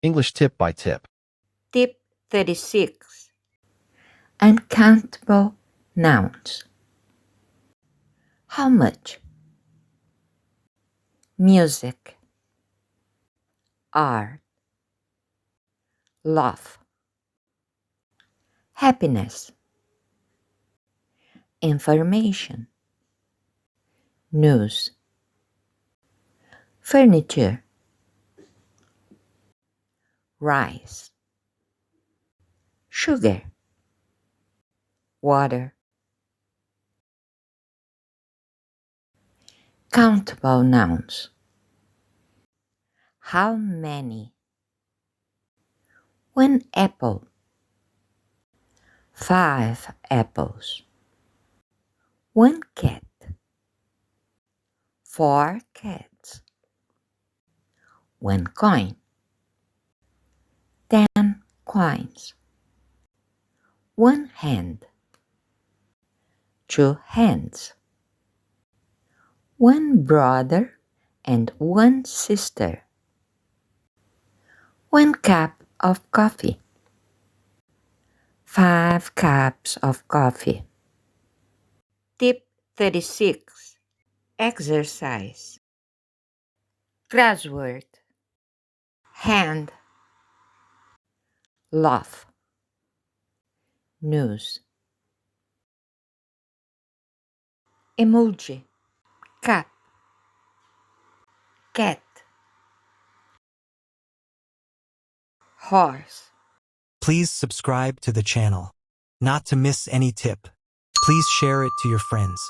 English tip by tip. Tip 36. Uncountable nouns. How much? Music. Art. Love. Happiness. Information. News. Furniture. Rice. Sugar. Water. Countable nouns. How many? 1 apple. 5 apples. 1 cat. 4 cats. 1 coin. 10 coins. 1 hand. 2 hands. 1 brother and 1 sister. 1 cup of coffee. 5 cups of coffee. Tip 36. Exercise. Crossword. Hand. Love. News. Emoji. Cup. Cat. Horse. Please subscribe to the channel. Not to miss any tip. Please share it to your friends.